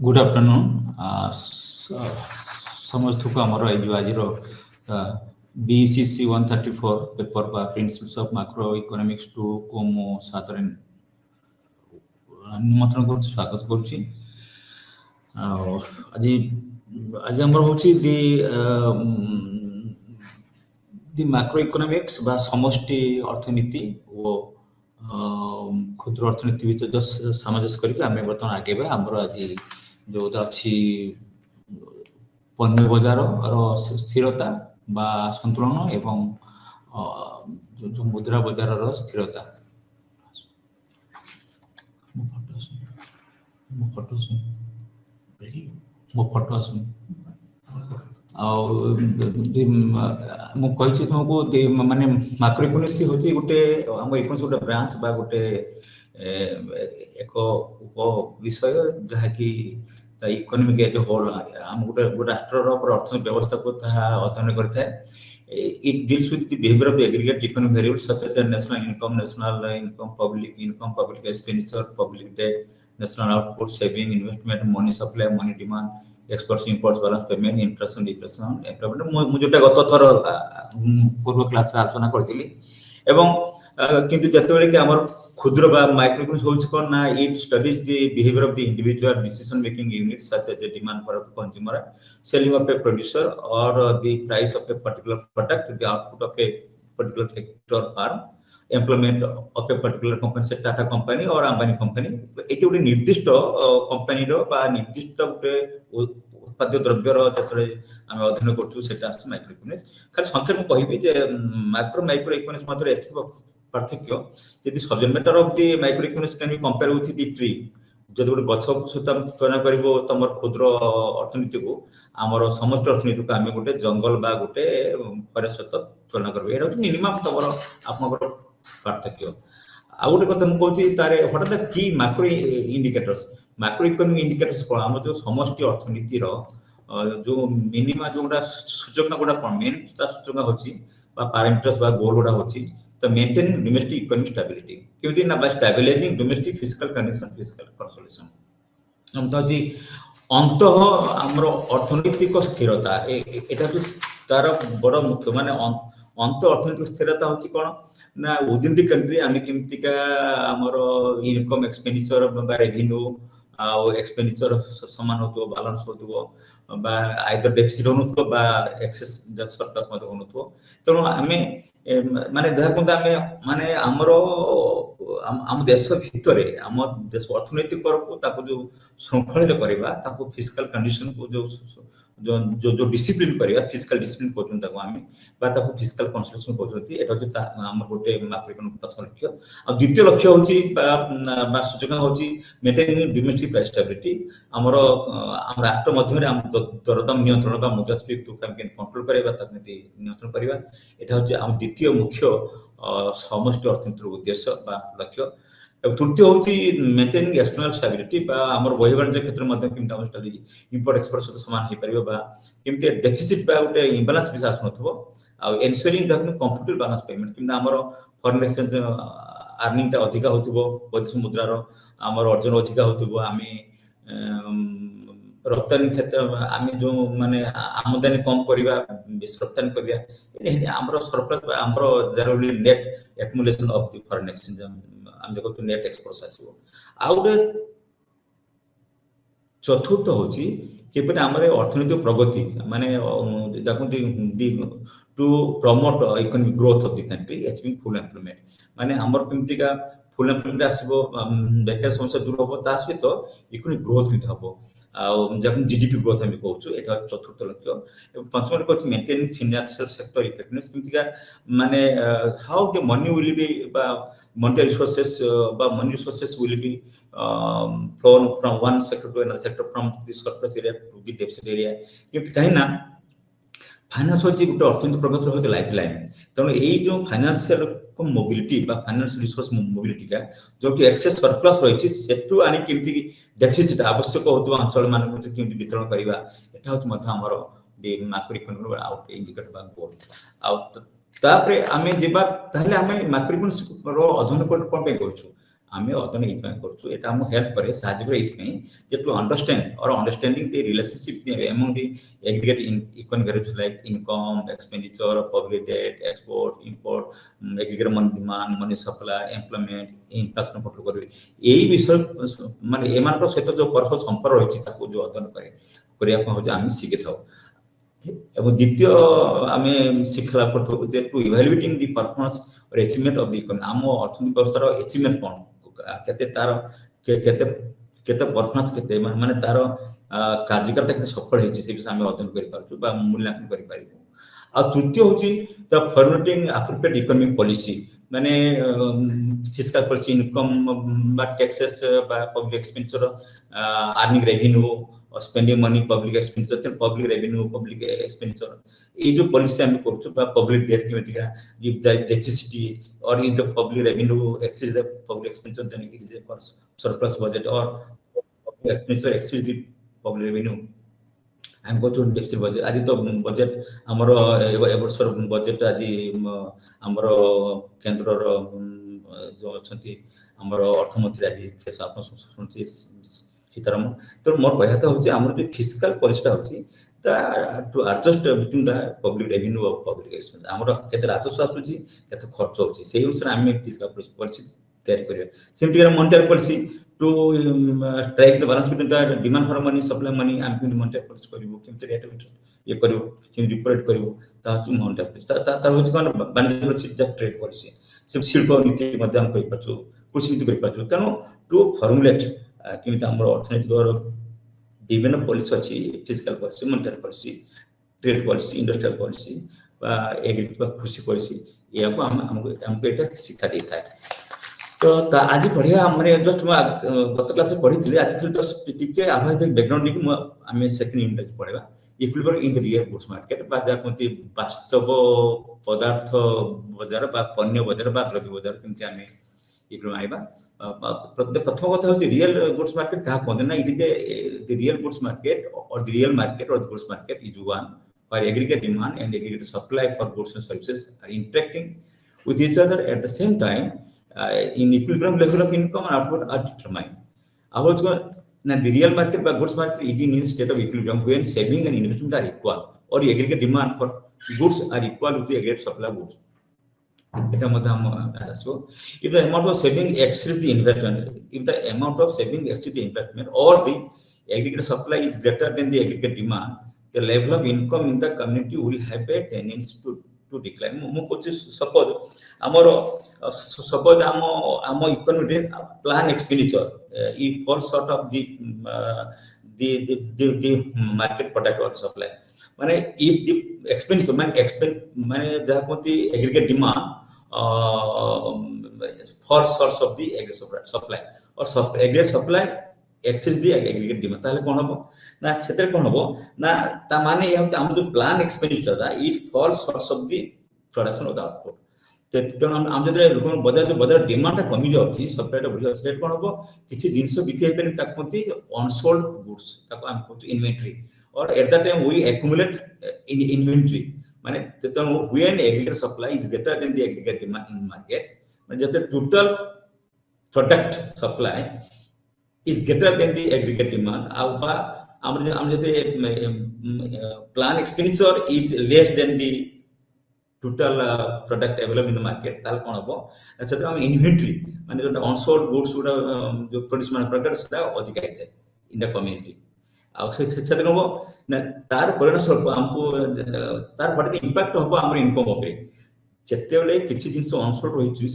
Good afternoon समस्त को आमर जो आज BECC 134 पेपर बा प्रिंसिपल्स ऑफ मैक्रो इकोनॉमिक्स टू को मो सादर निमंत्रण कर स्वागत करुच्ची आज आज आमर होची दी मैक्रो इकोनॉमिक्स बा समष्टि अर्थनीति और क्षुद्र अर्थनीति भीतर जो सामंजस्य करके आम बर्तमान आगे आमर आज जो अच्छी पण्य बजार स्थिरता बा संतुलन एवं जो मुद्रा बजार स्थिरता मो फोटो मुझे तुमको माने मैक्रो इकोनॉमिक्स होची गोटे हम इकोनॉमिक्स गोटे ब्रांच बा गोटे एक उप विषय जहा कि इकोनॉमिक एज होल हम गोटे राष्ट्र अर्थ व्यवस्था को अध्ययन करता है. It deals with the behavior of the aggregate economic variables such as national income, public income, public expenditure, public debt, national output, saving, investment, money supply, money demand, exports, imports, balance payment, inflation, deflation, employment. मुझे गत थर पूर्व class रे आलोचना करथिली एवं किंतु जतबेले कि हमर क्षुद्र बा माइक्रो इकोनॉमिक्स होछ कोन ना it studies the behaviour of the individual decision making units such as the demand for consumer, selling of a producer और the price of a particular product, the output of a particular sector firm, employment of a particular company say Tata company और Ambani company eighty गोटे निर्दिष्ट company रो बा निर्दिष्ट गोटे उत्पाद्य द्रव्य रो जतरे हम अध्ययन करछु सेटा माइक्रो इकोनॉमिक्स. खाली संक्षेप में कहबी जे माइक्रो इकोनॉमिक्स मध्य एथिक पार्थक्य यदि subject matter of the micro economics can be compare with the tree. जदि गोटे गछ सहित तुलना करबो तमर क्षुद्र अर्थनीति को आमर समस्त अर्थनीति को आम गोटे जंगल बा गोटे फॉरेस्ट सहित तुलना करबो. एटा मिनिमम तमर आपनकर पार्थक्य. आ गोटे कथा मु कहछि तारे what are the key macro indicators. Macroeconomic indicators को हम जो समष्टि अर्थनीति रो जो मिनिमम जोटा सूचक गोटा मेन सूचक होछि बा पैरामीटर्स बा गोल गोटा होछि तो मेंटेनिंग डोमेस्टिक इकोनॉमिक स्टेबिलिटी केमति ना by stabilising domestic fiscal condition fiscal consolidation हम तो जी अंत हमरो अर्थनैतिक स्थिरता एटा जो तार बड़ मुख्य माने अंत अर्थनैतिक स्थिरता होछि कोन ना विदिन द कंट्री आमे केमति का हमरो इनकम एक्सपेंडिचर बा रेवेन्यू आ एक्सपेंडिचर समान होतो बैलेंस होतो बा आइदर डेफिसिट होतो बा एक्सेस सरप्लस मत होतो. तो आमे माने जहा को माने हमरो हम देश भितरे हम देश अर्थनैतिक को ताको जो श्रृंखलित करबा ताको फिस्कल कंडीशन को जो जो डिसिप्लिन करबा फिस्कल डिसिप्लिन कोचन ताको आमे बा ताको फिस्कल कंसोलिडेशन कोचनती एटा जो हम गोटे मैक्रो इकोनॉमिक प्रथम लक्ष्य. आ द्वितीय लक्ष्य होची बा सूचक होची मेंटेनिंग डोमेस्टिक प्राइस स्टेबिलिटी. हमरो हम राष्ट्र मध्य रे हम दरदाम नियंत्रण बा मुद्रास्फीति को हम के कंट्रोल करबा ताको नियंत्रण करबा एटा होची हम द्वितीय मुख्य समष्टि अर्थनीतिर उद्देश्य बा लक्ष्य. तृतीय होची मेंटेनिंग एक्सटर्नल स्टेबिलिटी बा हमर बहिर्वाणिज्य क्षेत्र मध्ये किंतु हम स्टडी इंपोर्ट एक्सपोर्ट सहित समान हे परिबो बा किंतु डेफिसिट बा उटे इम्बैलेंस विकास नथबो आ ensuring the comfortable balance payment किंतु हमर फॉरेन एक्सचेंज अर्निंग ता अधिका होतबो वैदेशिक मुद्रा रो हमर अर्जन अधिका होतबो आमी रप्तानी क्षेत्र आम जो माने आमदानी कम करबा रप्तानी करबा हमरो सरप्लस हमरो there will be net accumulation of the foreign exchange हम देखो तो नेट एक्सपोर्ट्स आसीबो. आउट चतुर्थ होची केपरि हमरे अर्थनैतिक प्रगति माने देखंती to promote economic growth of the country achieving full employment माने हमर केमति का फुल एम्प्लॉयमेंट आसीबो बेकार समस्या दूर होबो ता सहित इकोनॉमिक ग्रोथ भी होबो आ जब जीडीपी ग्रोथ हम कहउछु एटा चतुर्थ लक्ष्य. एवं पंचम को मेंटेनिंग फाइनेंशियल सेक्टर इफेक्टिवनेस केमति का माने how the money will be बा मॉनेटरी रिसोर्सेस बा money resources will be flown from one sector to another sector from the surplus area to the deficit area केमति कहिना फाइनेंस होची गुटे अर्थनैतिक प्रगति होते life line. तनो एई जो फाइनेंशियल को मोबिलिटी बा फाइनेंशियल रिसोर्स मोबिलिटी का जो कि एक्सेस सरप्लस रहिछि सेटु आनी केमति डेफिसिट आवश्यक होतबा अंचल मान को केमति वितरण करबा एटा होत मध्य हमरो मैक्रो इकोनॉमिक आउट इंडिकेटर बा गोल. आ तापरे आमे जेबा ताहले आमे मैक्रो इकोनॉमिक्स रो अध्ययन कोन पे कहछु आमे अध्ययन एथि करछु एटा हम हेल्प करे साहाय्य करे एथि जे टू अंडरस्टैंड और understanding the relationship among the aggregate economic variables like income expenditure public debt export import aggregate money demand money supply employment inflation control करबे एई विषय माने एमान सहित जो परस्पर संपर्क रहिछि ताको जो अध्ययन करे करिया को हम शिखि थाउ এবং দ্বিতীয় আমি শিক্ষা লাভ করতে যে to evaluating the performance or achievement of the economy আম অর্থনৈতিক ব্যবস্থার অ্যাচিভমেন্ট কোন কেতে তার কেতে কেতে পারফরম্যান্স কেতে মানে তার কার্যকারিতা কেতে সফল হয়েছে সে বিষয়ে আমি অধ্যয়ন করি পারছু বা মূল্যায়ন করি পারিবু আর তৃতীয় হচ্ছে the formatting appropriate economic policy মানে ফিসকাল পলিসি ইনকম বা ট্যাক্সেস বা public expenditure earning revenue spending money public expenditure then public revenue public expenditure ये जो policy हम करछु बा public debt के मतिका if the deficit or if the public revenue exceeds the public expenditure then it is a surplus budget or public expenditure exceeds the public revenue हम को जो deficit budget आज तो budget हमरो एबर्षर budget आज हमरो केंद्र रो जो अछंती हमरो अर्थमंत्री आज केस आपन सुनछि सीताराम तो मोर कहता होचे हमर जे फिस्कल पॉलिसी होची ता to adjust between the public revenue और पब्लिक एक्सपेंस हमर केते राजस्व आसुची केते खर्च होची सेही अनुसार हम फिस्कल पॉलिसी तैयारी करिया simply monetary policy to strike the balance between the demand for money supply money हम कि मॉनेटरी पॉलिसी करिवो केते रेट ये करिवो कि रिपोर्ट करिवो ता होची मॉनेटरी पॉलिसी ता होची कोन वाणिज्य पॉलिसी द ट्रेड पॉलिसी से शिल्प नीति मध्ये हम कहि पाछु कृषि नीति कहि पाछु तनो टू फॉर्मुलेट किमित हमर अर्थनैतिक विभिन्न पॉलिसी अछि fiscal policy monetary policy trade policy industrial policy बा एग्रीकल्चर कृषि पॉलिसी या को हमको एटा शिक्षा देता है तो आज पढ़िया हमरे जस्ट गत क्लास से पढ़ी थी आज खाली जस्ट टिके आवाज देख बैकग्राउंड निक हमें सेकंड यूनिट पढ़ेबा equilibrium in the real goods market बा जा कोंती वास्तव पदार्थ बाजार बा पण्य बाजार बा द्रव्य बाजार केमति हमें इक्विलिब्रियम आइबा प्रथम कथा होची रियल गुड्स मार्केट का कोन ना it is the real goods market और द रियल मार्केट और the goods market is one where aggregate demand and aggregate supply for goods and services are interacting with each other at the same time in equilibrium level of income and output are determined. About the real market by goods market is in state of equilibrium when saving and investment are equal or aggregate demand for goods are equal with the aggregate supply of goods. If the amount of saving exceeds the investment, if the amount of saving exceeds the investment or the aggregate supply is greater than the aggregate demand, the level of income in the community will have a tendency to decline. Mo coach suppose amo economy plan expenditure if falls short of the market product or supply. माने if the expenditure माने जहाँ कोती aggregate demand falls short of the aggregate supply or aggregate supply exceeds the aggregate demand ताले कोन हो ना सेते कोन हो ना ता माने ये हम जो प्लान एक्सपेंडिचर दा it falls short of the production of the output तो हम जदे लोक बजार डिमांड कमी जाउची सप्लाई बढ़िया सेट कोन हो किछि जिंस बिक्री हेतनि ताकमती अनसोल्ड गुड्स ताको हम कहू इन्वेंटरी और at that time we accumulate in inventory माने तो when aggregate supply is greater than the aggregate demand in market माने जते total product supply is greater than the aggregate demand हम जते plan expenditure is less than the total product available in the market ताल कोन हो सेते हम inventory माने जो अनसोल्ड गुड्स जो प्रोड्यूस माने प्रोडक्ट सेटा अधिक है इन द कम्युनिटी आ से कोन हो ना तार परिणाम स्वरूप हमको तार बडे इंपैक्ट हो हमर इनकम ओपरे जते बेले किछि दिन से अनसोल्ड रही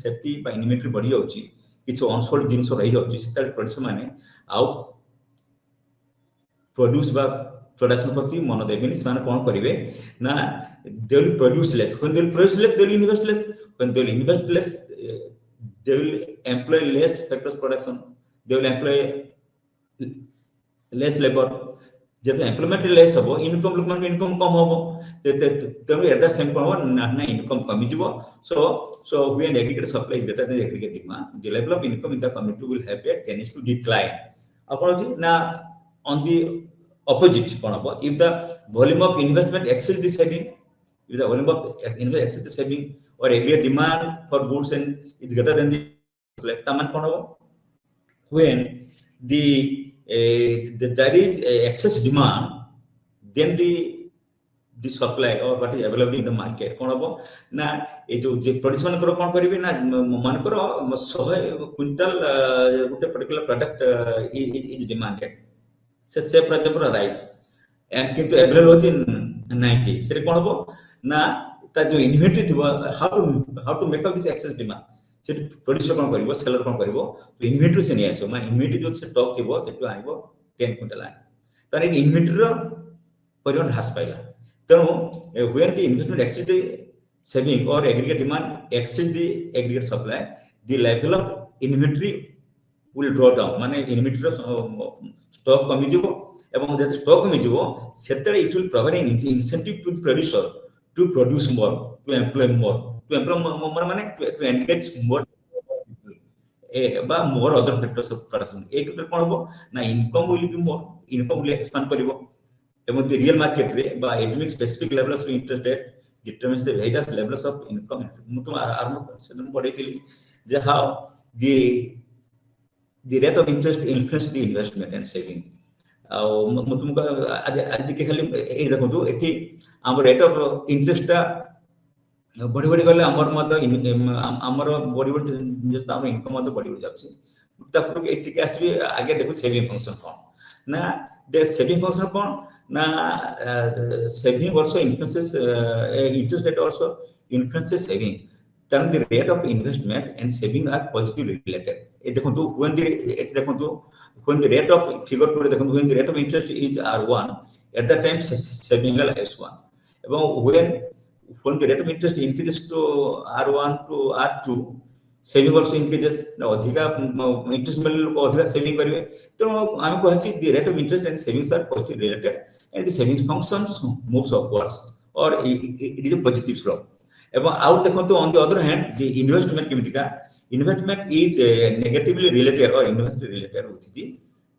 सेटी बा इन्वेंटरी बढ़ी जाउची किछि अनसोल्ड जिंस रही जाउची सेटा प्रोड्यूसर माने आउ प्रोड्यूस बा प्रोडक्शन प्रति मन देबेनी माने कोन करिवे ना they will produce less when they will produce less they will invest less when they will invest less they will employ less factors production they will employ less labour जब employment less हो income लोकमान income कम हो तब at the same कोन हो ना income कमी जिवो so when aggregate supply is greater than aggregate demand the level of income in the community will have a tendency to decline अपन ना on the opposite कोन हो if the volume of investment exceeds the saving if the volume of investment exceeds the saving or aggregate demand for goods and is greater than the supply taman kono when there is excess demand, then the supply or what is available in the market कोन हबो ना ए जो जे produce मन करो कोन करिवे ना मन करो 100 quintal Gute particular product is demanded से फॉर एग्जांपल राइस एंड किंतु अवेलेबल होची 90 से कोन हबो ना ता जो इन्वेंटरी थिबो how to make up this excess demand से प्रोड्यूसर कोन करिवो सेलर कोन करिवो तो इन्वेंटरी से नहीं आसो मान इन्वेंटरी जो से स्टॉक थिबो से तो आइबो 10 क्विंटल आइ तार इन्वेंटरी रो परिमाण ह्रास पाइला तेणु when the investment exceeds the saving or aggregate demand exceeds the aggregate supply, the level of inventory will draw down. माने inventory stock कमी जिवो एवं जब stock कमी जिवो सेतरे it will provide an incentive to the producer to produce more, to employ more माने to engage more बा more other factors of production. एक तो कौन हो ना income will be more, income will expand करिवो এবং the real market रे বা economic specific levels of interest rate determines the various levels of income ମୁଁ ତ ଆରମ୍ଭ ସେଦିନ ପଢେଇଥିଲି ଯେ how the rate of interest influence the investment and saving ଆଉ ମୁଁ ତୁମକୁ ଆଜି ଟିକେ ଖାଲି ଏଇ ଦେଖନ୍ତୁ ଏଠି ଆମ rate of interest ଟା ବଢି ବଢି ଗଲେ ଆମର ବଢି ବଢି ଯେହେତୁ ଆମ income ମଧ୍ୟ ବଢି ବଢି ଯାଉଛି ତାକୁ ଟିକେ ଆସିବି ଆगे ଦେଖୁ saving function କଣ ନା the saving function କଣ na saving also influences interest rate also influences saving then the rate of investment and saving are positively related e dekhantu when the rate of figure to dekhantu when the rate of interest is r1 at that time saving is s1 এবং when the rate of interest increases to r1 to r2 saving also increases अधिका interest मिलले लोग अधिका saving करिवे तो हम कहछि the rate of interest and savings are positively related and the savings functions moves upwards or it is a positive slope एवं out देखंतु on the other hand the investment केमितिका investment is negatively related or inversely related with the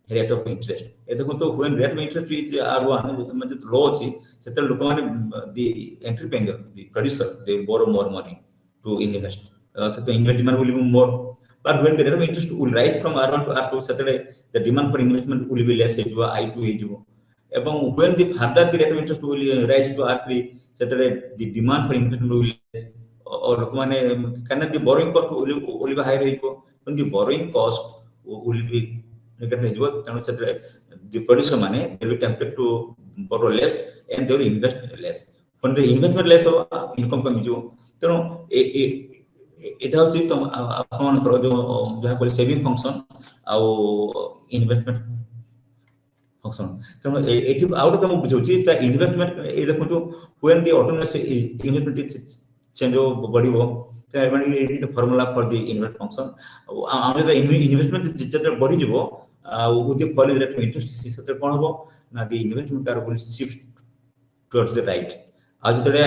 rate of interest ए देखंतु when rate of interest is r1 मतलब low अछि सेते लोक माने the entry paying the producer they borrow more money to invest so the investment demand will be more but when the rate of interest will rise from r1 to r2 settle the demand for investment will be less hejibo i2 hejibo এবং when the further the rate of interest will rise to r3 settle the demand for investment will less or लोक माने can the borrowing cost will be higher hejibo when the borrowing cost will be negative hejibo तनो settle the producer माने they will tempted to borrow less and they will invest less when the investment less income कम हेजिbo तनो এটা হচ্ছে তো আপনার जो যাহা বলে সেভিং ফাংশন আর ইনভেস্টমেন্ট ফাংশন তো এটি আউট তো বুঝাউছি তা ইনভেস্টমেন্ট এই দেখন্তু when the autonomous investment change বড়িবো মানে এই formula for the invest function আমরা যে ইনভেস্টমেন্ট যেটা বড়ি যাব with the fall in rate of interest সেটা কোন হবে না the investment are will shift towards the right आज যেটা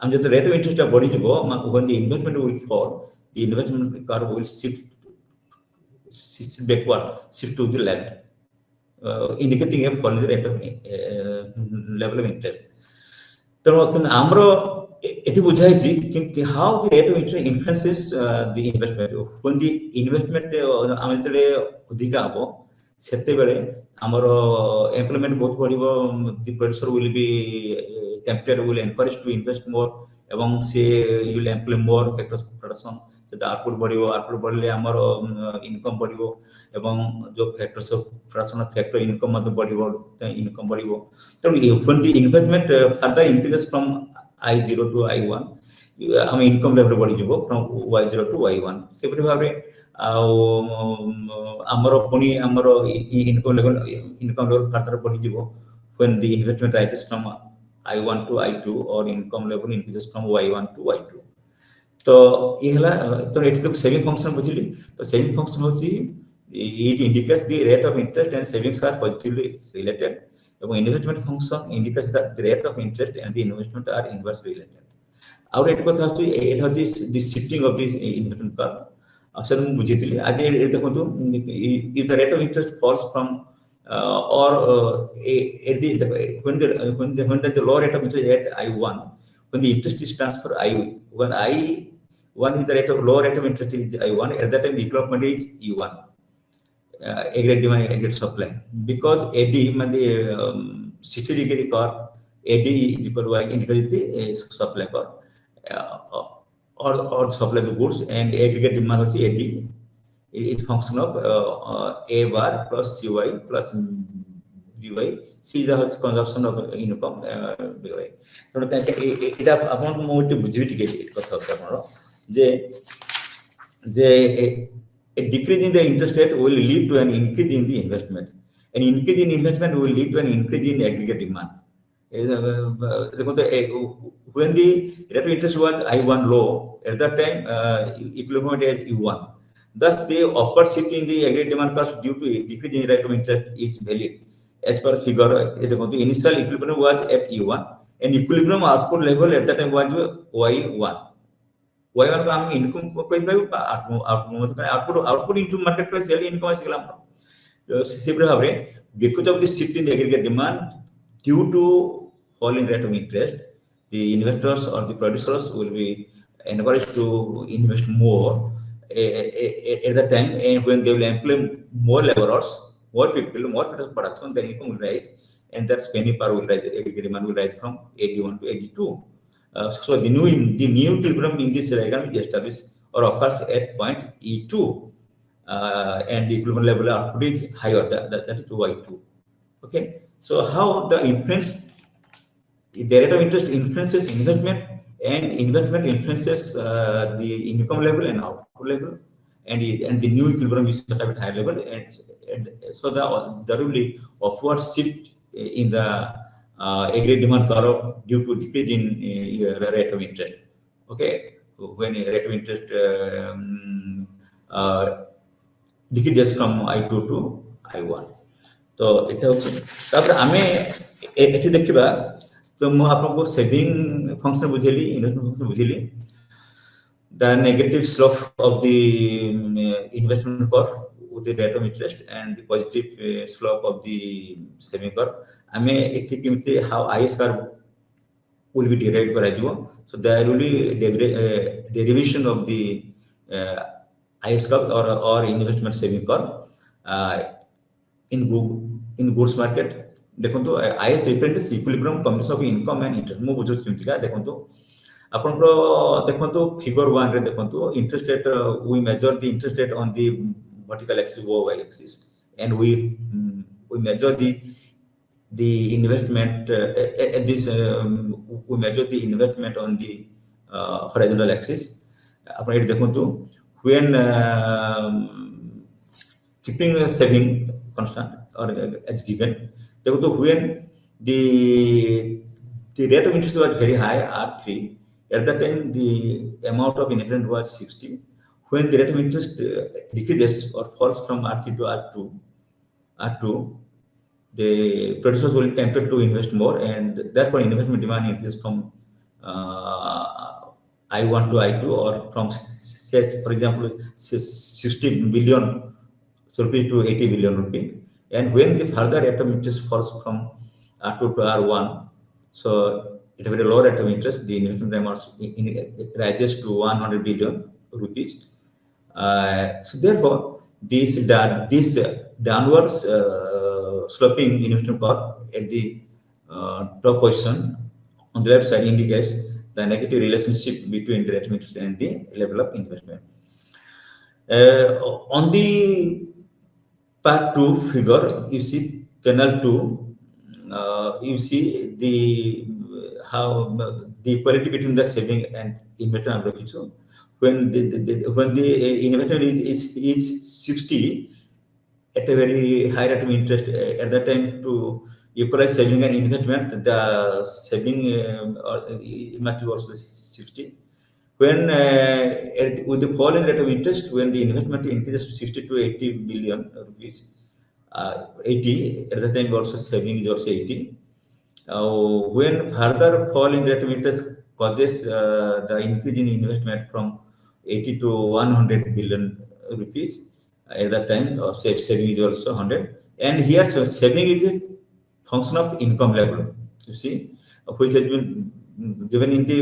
हम जब rate of interest बढ़ी जब when the investment will fall the investment curve will shift backward shift to the left indicating a fall in the rate of level of interest तो हमरो eighty बुझाइछि कि how the rate of interest influences the investment when the investment हम जतले अधिका हबो सेते बेले हमरो employment बहुत बढ़िबो the producer will be tempted will encourage to invest more এবং সে will employ more factors of production so the output बढ़ले हमरो इनकम बढ़िबो এবং जो factors of production factor income मत बढ़िबो income बढ़िबो तो when the investment further increases from i0 to i1 हम income level बढ़ि जबो from y0 to y1 सेपरि भाबे हमरो पुनी हमरो इनकम लेवल फर्दर बढ़ि जबो when the investment rises from i1 to i2 or income level increases from y1 to y2 तो ये हला तो एटी तो सेविंग फंक्शन बुझिली तो सेविंग फंक्शन होची it indicates the rate of interest and savings are positively related এবং investment function indicates that the rate of interest and the investment are inversely related और eight কথা হচ্ছে এটা হচ্ছে the shifting of this investment curve আসলে ମୁଁ ବୁଝିଥିଲି ଆଜି ଦେଖନ୍ତୁ if the rate of interest falls from or when the low rate of interest at I1 when the interest is transferred when I One is the rate of lower rate of interest is I1. At that time, the economic money is E1. Aggregate demand, aggregate supply. Because AD, mean the 60-degree curve, AD is equal to Y increase the supply curve, or supply the goods, and aggregate demand is AD. It is function of A bar plus CY plus VY. C is the consumption of income VY. So এটা আপনার মোটি বুঝিবি টিকে কথা হচ্ছে আপনার যে a decrease in the interest rate will lead to an increase in the investment. An increase in investment will lead to an increase in aggregate demand. When the rate of interest was I1 low, at that time equilibrium is E1. Thus, the upward shift in the aggregate demand cost due to decrease in rate of interest is valid. As per figure, the initial equilibrium was at E1, and equilibrium output level at that time was Y1. Y1 को हम income को कोई भी output into market price value income ଆସିଗଲା ଆମର ସେହିପରି ଭାବରେ because of the shift in the aggregate demand due to fall in rate of interest, the investors or the producers will be encouraged to invest more at that time, and when they will employ more laborers, more people, more production, the income will rise, and that spending power will rise, aggregate demand will rise from 81 to 82. So the new equilibrium in this diagram is established or occurs at point E2, and the equilibrium level output is higher, that is Y2. Okay, so how the influence, the rate of interest influences investment, and investment influences the income level and output level, and the new equilibrium is set up at higher level, and so there will be upward shift in the aggregate demand curve due to decrease in rate of interest. Okay, when rate of interest decreases from I2 to I1. तो এটা হচ্ছে তারপরে আমি এটি দেখিবা তো মু আপনাকে সেভিং ফাংশন বুঝেলি, ইনভেস্টমেন্ট ফাংশন বুঝেলি, the negative slope of the investment curve with the rate of interest and the positive slope of the saving curve. আমি এটি কিমতে how IS curve will be derived করা যাব. So there will be derivation of the IS curve or investment saving curve in goods market. देखो IS represents equilibrium combination of income and interest. मु बुझो किमतिका देखो आपनकर देखो फिगर 1 रे देखो interest rate, we measure the interest rate on the vertical axis or y axis, and we measure the investment we measure the investment on the horizontal axis. अपन ये देखो when keeping saving constant or as given, देखो when the rate of interest was very high, R3, at that time the amount of investment was 60. When the rate of interest decreases or falls from R3 to R2, the producers will be tempted to invest more, and therefore investment demand increases from I1 to I2, or from, say, for example, 60 billion rupees to 80 billion rupees. And when the further rate of interest falls from R2 to R1, so at a very low rate of interest, the investment amount rises to 100 billion rupees. So therefore, this downwards sloping investment curve at the top position on the left side indicates the negative relationship between the rate of interest and the level of investment. On the part 2 figure, you see panel 2, you see how the equality between the saving and investment ratio. When the investment is 60 at a very high rate of interest, at that time to equalize saving and investment, the saving must be also 60. When with the fall in rate of interest, when the investment increases to 60 to 80 billion rupees, 80 at the time also saving is also 80. When further fall in rate of interest causes the increase in investment from 80 to 100 billion rupees, at that time saving is also 100. And here, so saving is a function of income level, you see, which has been given in the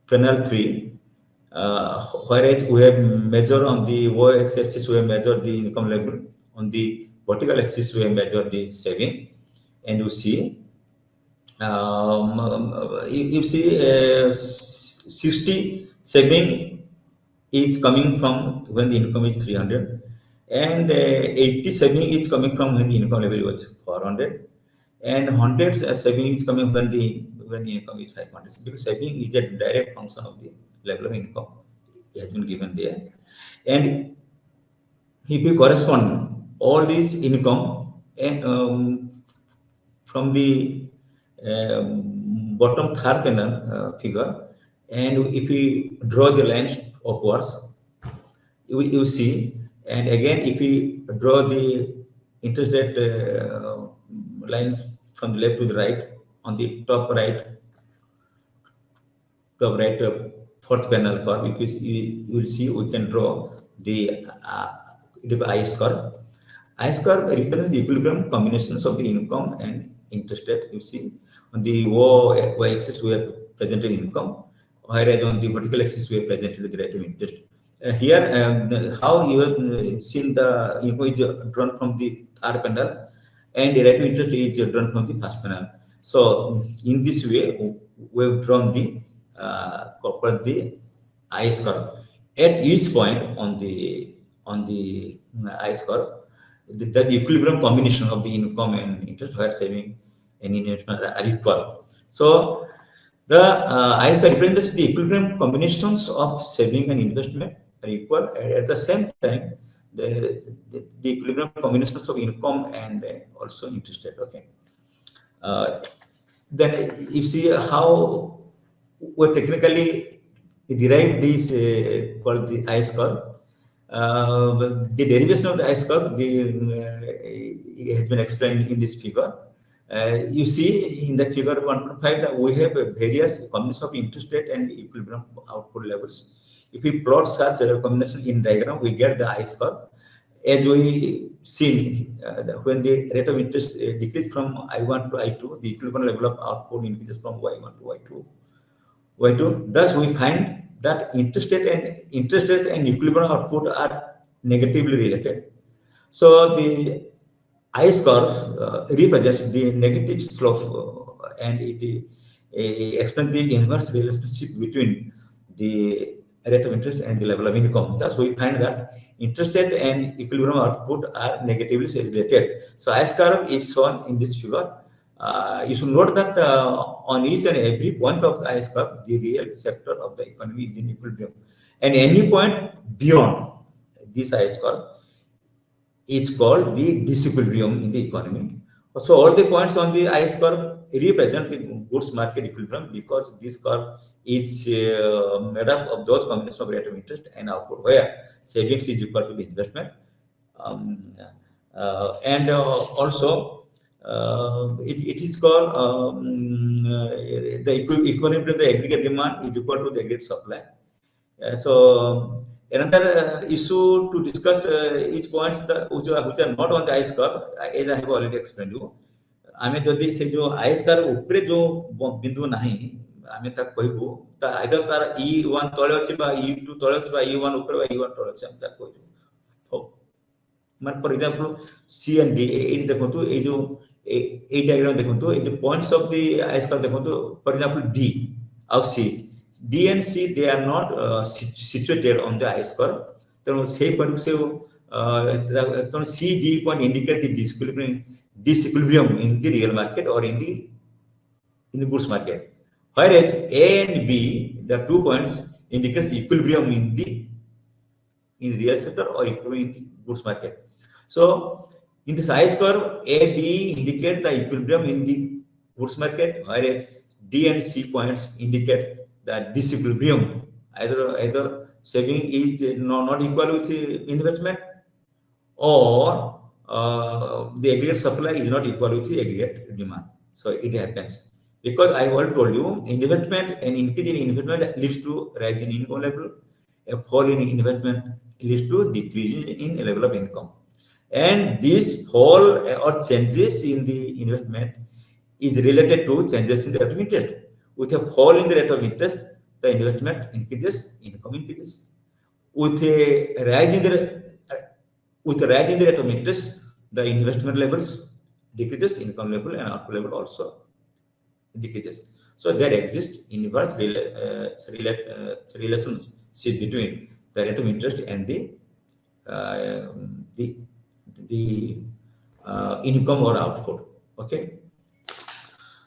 panel 3. Whereas we have measure on the y-axis, we have measured the income level. On the vertical axis, we have measured the saving, and you see, you see, 60 saving is coming from when the income is 300, and 80 saving is coming from when the income level was 400, and 100 saving is coming when the income is 500. Because saving is a direct function of the level of income. It has been given there, and if you correspond all these income from the bottom third panel figure, and if we draw the lines upwards, you see, and again if we draw the interest rate line from the left to the right, on the top right fourth panel curve, because you will see we can draw the ice curve. Ice curve represents the equilibrium combinations of the income and interest rate. You see, on the y-axis we have presented income, whereas on the vertical axis we have presented the rate of interest. Here, how you have seen the income is drawn from the third panel, and the rate of interest is drawn from the first panel. So, in this way, we have drawn the ice curve. At each point on the ice curve, the equilibrium combination of the income and interest, where saving and investment are equal. So the ice curve represents the equilibrium combinations of saving and investment are equal. At the same time, the equilibrium combinations of income and also interest rate. Okay. Then you see how we technically derive this called the ice curve. The derivation of the ice curve has been explained in this figure. You see in the figure 1.5 that we have various combinations of interest rate and equilibrium output levels. If we plot such a combination in diagram, we get the ice curve. As we seen, when the rate of interest decreases from I1 to I2, the equilibrium level of output increases from Y1 to Y2. Thus, we find that interest rate and equilibrium output are negatively related. So the ice curve represents the negative slope, and it explains the inverse relationship between the rate of interest and the level of income. Thus, we find that interest rate and equilibrium output are negatively related. So, ice curve is shown in this figure. You should note that on each and every point of the ice curve, the real sector of the economy is in equilibrium, and any point beyond this ice curve is called the disequilibrium in the economy. So all the points on the ice curve represent the goods market equilibrium, because this curve is made up of those combinations of rate of interest and output, where savings is equal to the investment, and also it is called the equilibrium to the aggregate demand is equal to the aggregate supply. So another issue to discuss each points which are not on the ice curve, as I have already explained you. आमे जदि से जो ice curve उपरे जो बिंदु नाही आमे ता कहबो ता आइदर तार E1 तळे अछि बा E2 तळे अछि बा E1 उपरे बा E1 तळे अछि हम ता कहबो. मान for example C and D ए देखंतु ए जो ए डायग्राम देखंतु ए जो points of the ice curve देखंतु फॉर एग्जांपल D और C. D and C, they are not situated on the ice curve. So, say for example, C, D point indicate the disequilibrium in the real market or in the goods market. Whereas A and B, the 2 points indicates equilibrium in the real sector or equilibrium in the goods market. So, in this ice curve, A, B indicate the equilibrium in the goods market, whereas D and C points indicate the disequilibrium. Either saving is not equal with investment, or the aggregate supply is not equal with the aggregate demand. So it happens because I already told you, investment and increase in investment leads to rise in income level. A fall in investment leads to decrease in level of income, and this fall or changes in the investment is related to changes in the rate of interest. With a fall in the rate of interest, the investment increases, income increases. With a rise in with a rise in the rate of interest, the investment levels decreases, income level and output level also decreases. So there exists inverse relationship between the rate of interest and uh, the the income or output. Okay.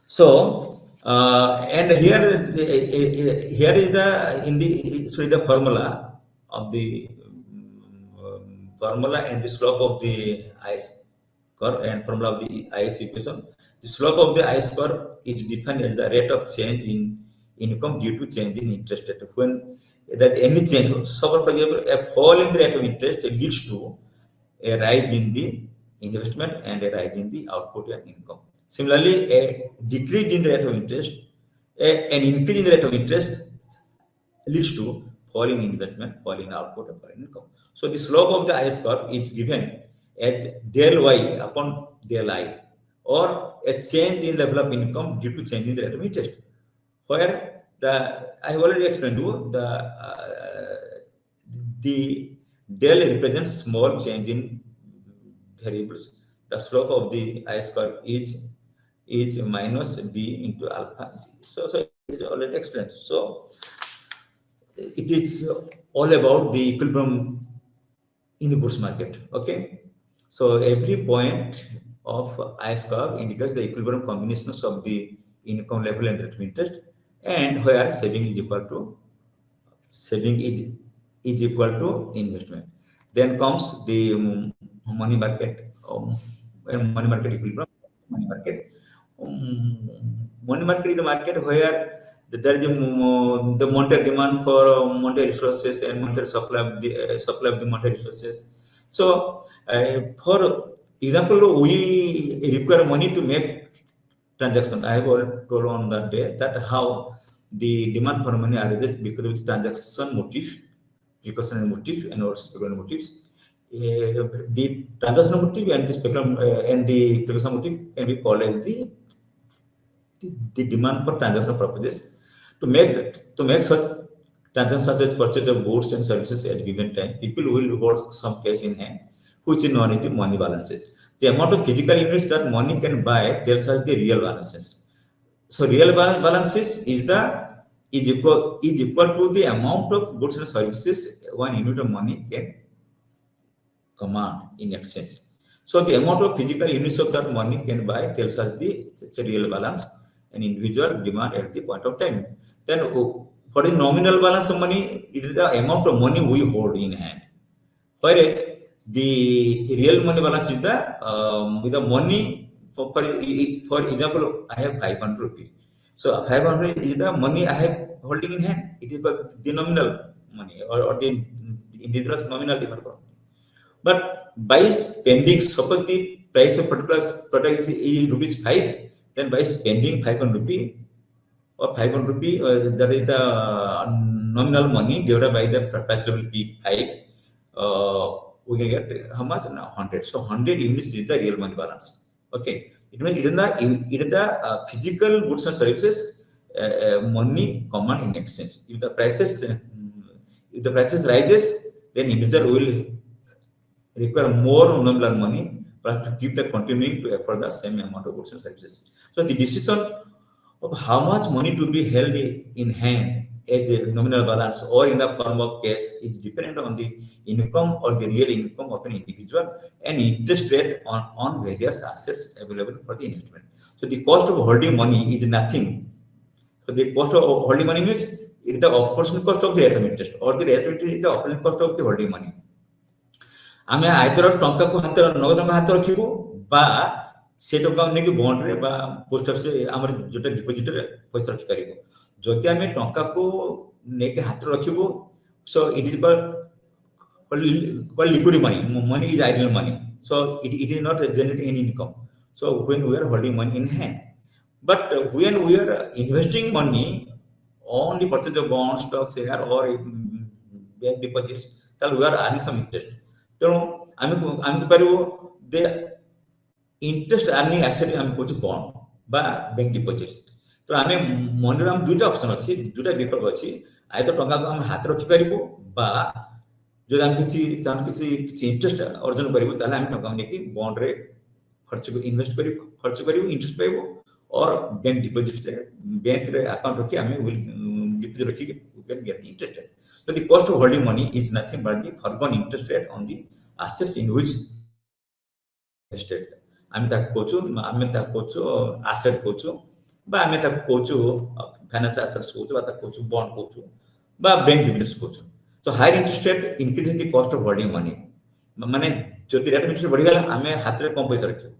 So and here is the in the so the formula of the formula and the slope of the ice curve and formula of the ice equation. The slope of the ice curve is defined as the rate of change in income due to change in interest rate. When that any change, so for example, a fall in the rate of interest leads to a rise in the investment and a rise in the output and income. Similarly, a decrease in the rate of interest, an increase in the rate of interest leads to fall in investment, fall in output, and fall in income. So the slope of the IS curve is given as del y upon del I, or a change in level of income due to change in the rate of interest. Where I have already explained to you the del represents small change in variables. The slope of the IS curve is minus b into alpha. So it is already explained. So it is all about the equilibrium in the goods market. Okay, so every point of IS curve indicates the equilibrium combinations of the income level and rate of interest, and where saving is equal to investment. Then comes the money market, money market equilibrium. Money market, money market is the market where there is the monetary demand for monetary resources and monetary supply of the monetary resources. So, for example, we require money to make transaction. I have already told on that day that how the demand for money arises because of the transaction motive, precautionary motive, and also speculative motives. The transaction motive and the precautionary motive can be called as the demand for transaction purposes to make such transactions such as purchase of goods and services at given time. People will hold some cash in hand, which is known as the money balances. The amount of physical units that money can buy tells us the real balances. So real balances is equal to the amount of goods and services one unit of money can command in exchange. So the amount of physical units of that money can buy tells us the real balance and individual demand at the point of time. Then for the nominal balance of money, it is the amount of money we hold in hand. Whereas the real money balance is the money for example, I have 500 rupees. So 500 is the money I have holding in hand. It is the nominal money or the individual's nominal demand. But by spending, suppose the price of particular product is rupees 5, then by spending 500 rupee or 500 rupee, that is the nominal money divided by the price level P5, we can get how much? Now 100. So 100 units is the real money balance. Okay, it means it is the physical goods and services money common in exchange. If the prices rises, then individual will require more nominal money but to keep the continuing to afford the same amount of goods and services. So the decision of how much money to be held in hand as a nominal balance or in the form of cash is dependent on the income or the real income of an individual and interest rate on various assets available for the investment. So the cost of holding money is nothing. So the cost of holding money means it is the opportunity cost of the rate of interest, or the rate of interest is the opportunity cost of the holding money. ଆମେ either ଟଙ୍କାକୁ ନଗଦ ଟଙ୍କା ହାତ ରଖିବୁ ବା ସେ ଟଙ୍କା ନେଇକି ବଣ୍ଡରେ ବା ପୋଷ୍ଟ ଅଫିସରେ ଆମର ଯୋଉଟା ଡିପୋଜିଟରେ ପଇସା ରଖିପାରିବୁ। ଯଦି ଆମେ ଟଙ୍କାକୁ ନେଇକି ହାତରେ ରଖିବୁ, so it is called liquid money. Money is idle money, so it is not generating any income. So when we are holding money in hand, but when we are investing money on the purchase of bonds, stocks, share or bank deposits, then we are earning some interest. ତେଣୁ ଆମେ ପାରିବୁ ଦେ interest earning asset ଆମେ କହୁଛୁ bond ବା bank ଡିପୋଜିଟ୍ସ। ତ तो आमे money Ram दुटा ऑप्शन अछि दुटा विकल्प अछि आय तो टंका को हम हाथ रखि परिबो बा जो हम किछि इंटरेस्ट अर्जन करिबो ताले हम टंका नेकी बॉन्ड रे खर्च को इन्वेस्ट करिबो खर्च करिबो इंटरेस्ट पाइबो और बैंक डिपॉजिट रे बैंक रे अकाउंट रखि हमें विल डिपॉजिट रखि we can get interest rate so the cost of holding money is nothing but the foregone interest rate on the assets in which invested आमे ता कोचो asset कोचो बा आमे ता कोचो financial assets कोचो बा ता कोचो bond कोचो बा बैंक डिपॉजिट कोचो so higher interest rate increases the cost of holding money माने जति रेट इंटरेस्ट बढ़ी गला आमे हाथ रे कम पैसा रखियो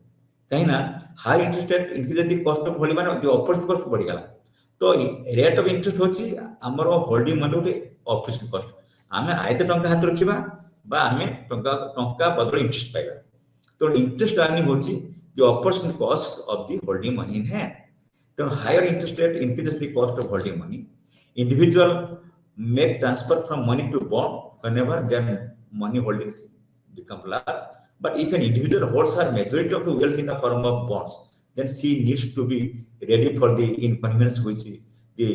कहीं ना high interest rate increase the cost of holding माने द ऑपरेटिंग कॉस्ट बढ़ी गला तो रेट ऑफ इंटरेस्ट होची हमर होल्डिंग माने उठे ऑपरेटिंग कॉस्ट आमे आयते टंका हाथ रखिबा बा आमे टंका बदल इंटरेस्ट पाइबा तो इंटरेस्ट अर्निंग होची the operating cost of the holding money in hand तो higher interest rate increases the cost of holding money individual make transfer from money to bond whenever their money holdings become large. But if an individual holds her majority of the wealth in the form of bonds, then she needs to be ready for the inconvenience which the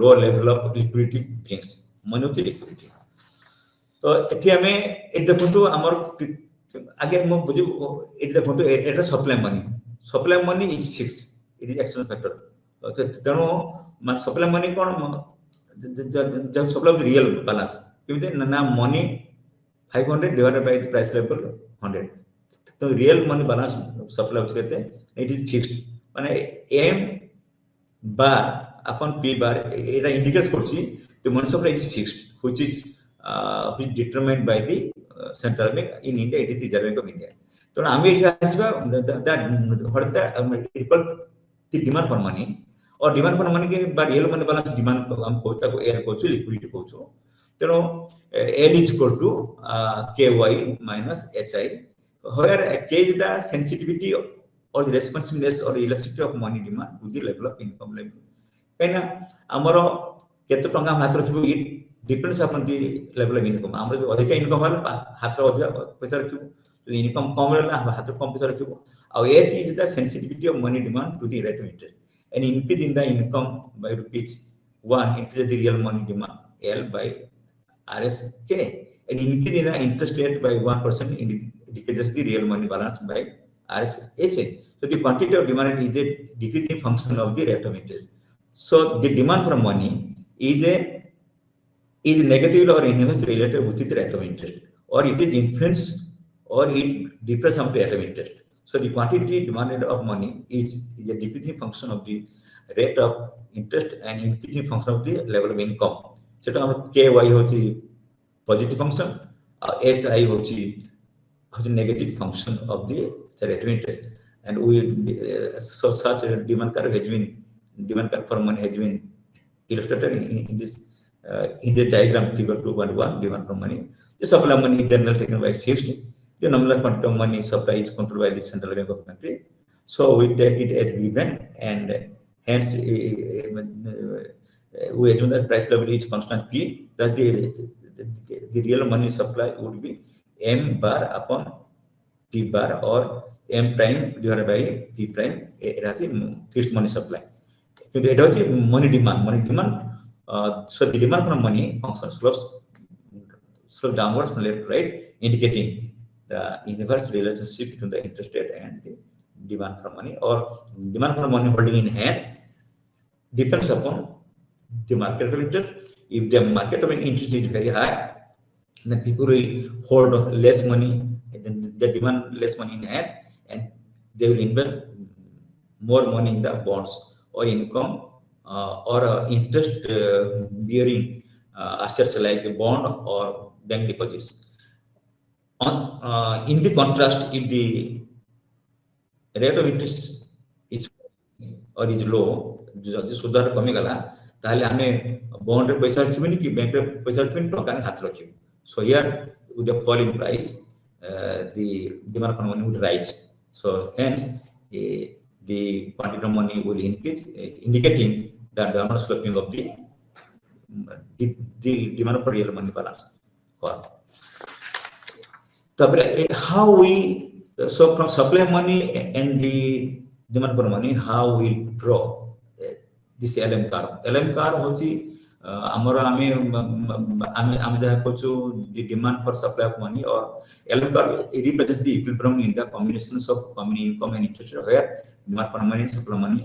low level of liquidity brings. Money of the liquidity. तो एठी हमें ए देखंतु हमर आगे म बुझि ए देखंतु एटा supply money is fix it is external factor तेनो मान supply money cone the supply of the real balance किमते ना money 500 divided by the price level 100 तो real money balance supply होते कहते हैं it is fixed माने m bar upon p bar एटा indicates करछि the money supply is fixed which is determined by the central bank in India it is Reserve Bank of India तो आमे एटा आसीबा that what the equal the demand for money और demand for money के बाद real money balance demand हम कोता को air कोचो liquidity कोचो तेनो L is equal to k y minus h i where k is the sensitivity और the responsiveness और elasticity of money demand to the level of income level कैना हमरो केते टंका हाथ रखिबो it depends upon the level of income हमरो जो अधिक इनकम वाला हाथ रो अधिक पैसा रखिबो तो इनकम कम रहला हाथ कम पैसा रखिबो और h is the sensitivity of money demand to the rate of interest an increase in the income by rupees 1 increase the real money demand L by RSK. An increase in the interest rate by 1% decreases the real money balance by RSHA. So the quantity of demand is a decreasing function of the rate of interest. So the demand for money is negatively or inversely related with the rate of interest, or it is influenced or it differs from the rate of interest. So the quantity demanded of money is a decreasing function of the rate of interest and increasing function of the level of income. So to ky hochi positive function, hi hochi negative function of the rate of interest. And we so such a demand curve for money has been illustrated in this in the diagram figure 2.1 demand for money. The supply of money is generally taken by fixed. The nominal quantity of money supply is controlled by the central bank of the country. So we take it as given, and hence we assume that price level is constant P. That the real money supply would be M bar upon P bar or M prime divided by P prime. It has a fixed money supply. It has a money demand. So the demand for money function slopes downwards from left to right, indicating the inverse relationship between the interest rate and the demand for money, or demand for money holding in hand depends upon the market of interest. If the market of interest is very high, then people will hold less money, then they demand less money in hand, and they will invest more money in the bonds or income or interest bearing assets like a bond or bank deposits. In the contrast, if the rate of interest is or is low, जदि सुधार कमी गला ताले हमें bond रे पैसा रखिबनी कि bank रे पैसा रखिबनी टका ने हाथ रखिब. So here with the fall in price the demand for money would rise. So hence the quantity of money will increase, indicating the downward sloping of the demand for real money balance. How we so from supply money and the demand for money, how we draw this LM curve होची हमर आमे जहाँ कहछु the demand for supply of money or LM curve represents the equilibrium in the combinations of common income and interest where demand for money and supply of money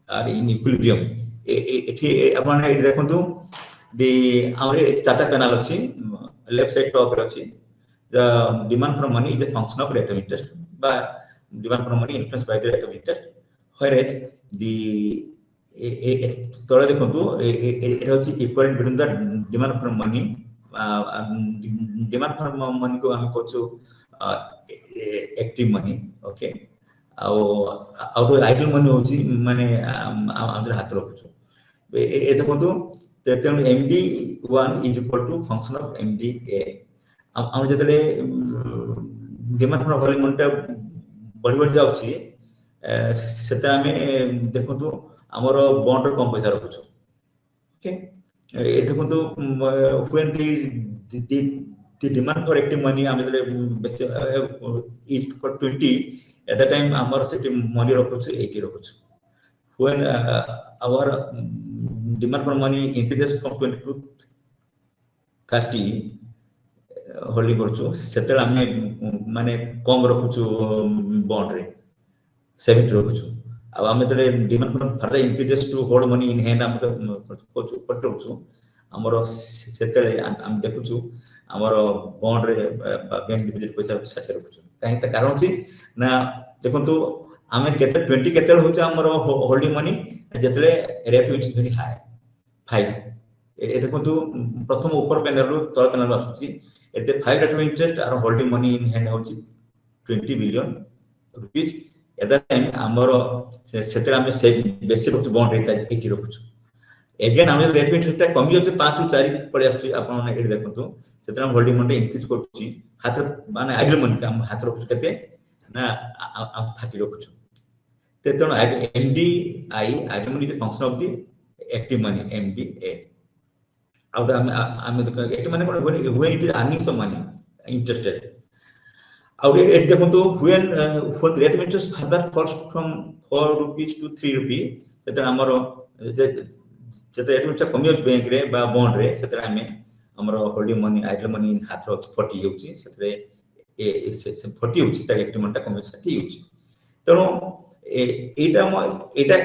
are in equilibrium एठी आपण ए देखंतु the our chart panel अछि left side top रे अछि the demand for money is a function of rate of interest by demand for money influenced by the rate of interest whereas the तळे देखंतु एटा होची equal between the demand for money demand for money को हम कहछु active money okay आउट idle money होची माने हमर हाथ रखछु ए देखंतु तेतन MD1 is equal to function of MDA हम जतले डिमांड फॉर वॉल्यूम मनटा बढ़ि बढ़ि जाउची सेता हमें देखंतु हमर बॉन्ड रे कम पैसा रखछु ओके ए देखंतु when the demand for active money हम जतले is for 20 at that time हमर सेटी money रखछु 80 रखछु when our demand for money increases from 20 to 30 holding करछु सेते हमें माने कम रखछु बॉन्ड रे 70 रखछु अब हमें तले demand for further increases to hold money in hand हम पटछु हमर सेते हम देखछु हमर बॉन्ड रे बैंक डिपॉजिट पैसा 60 रखछु काहे त कारण छी ना देखंतु हमें केते 20 केते होछ हमर होल्डिंग मनी जेतले रेट इज वेरी हाई 5 ए देखंतु प्रथम ऊपर पैनल रो तळ पैनल आसुची एते 5 rate of interest are holding money in hand होची 20 billion rupees at that time हमर सेते हम से बेसी रखछु बॉन्ड रे 80 रखछु अगेन हम रेट ऑफ इंटरेस्ट कमी होचे 5 टू 4 पड़े आसु आपण एड देखंतु सेते हम होल्डिंग मनी इंक्रीज करछि हाथ माने आइडल मनी हम हाथ रखछु केते ना हम 30 रखछु तेतन MDI idle money is function of the active money MDA आउट हम एक्टिव मनी कोन when it is earning some money interested out it देखंतु when for the rate of interest further falls from 4 rupees to 3 rupees सेते हमर जेते rate interest कमी होछ bank रे बा बॉन्ड रे सेते हमें हमर holding money idle money in हाथ 40 होछि सेते ए 40 होछि त एक्टिव मनी कमी 60 होछि तनो एटा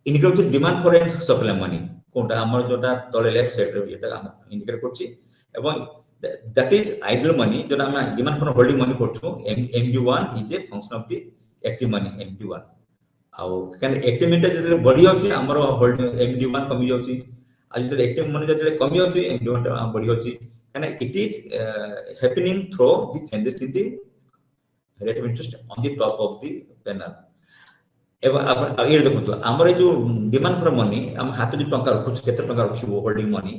income demand for and supply money कोटा हमर जोटा तळे लेफ्ट साइड रे एटा हम इंडिकेट करछि एवं that is idle money जोटा हम डिमांड फॉर होल्डिंग मनी करछु MD1 is a function of the active money MD1 आउ कान एक्टिव मनी जते बढ़ी होछि हमर होल्डिंग MD1 कमी जाउछि आ जते एक्टिव मनी जते कमी होछि MD1 बढ़ी होछि कान it is happening through the changes in the rate of interest on the top of the panel एवं आप ये देखो हमर जो डिमांड फॉर मनी हम हाथ जो टंका रखु केते टंका रखु होल्डिंग मनी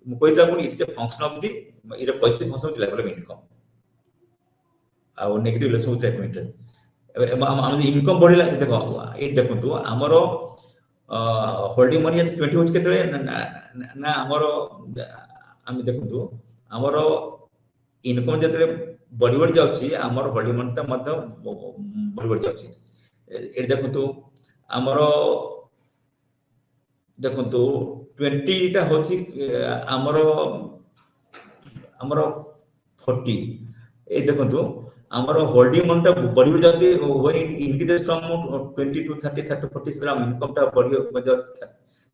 मु कहिला कोन it is function of the it positive function of the level of income आ नेगेटिव लेवल ऑफ ट्रीटमेंट हम इनकम बढ़िला देखो ए देखंतु हमर होल्डिंग मनी 20 होच केते ना हमर हम देखंतु हमर इनकम जते बढ़ि बढ़ि जाउछि हमर होल्डिंग मनी त मत बढ़ि बढ़ि जाउछि ए देखंतु हमर देखंतु 20 टा होछि हमर 40 ए देखंतु हमर होल्डिंग मनी बढ़ि बढ़ि जाति व्हेन इंक्रीज फ्रॉम 20 टू 30 30 40 ग्राम इनकम टा बढ़ि बजा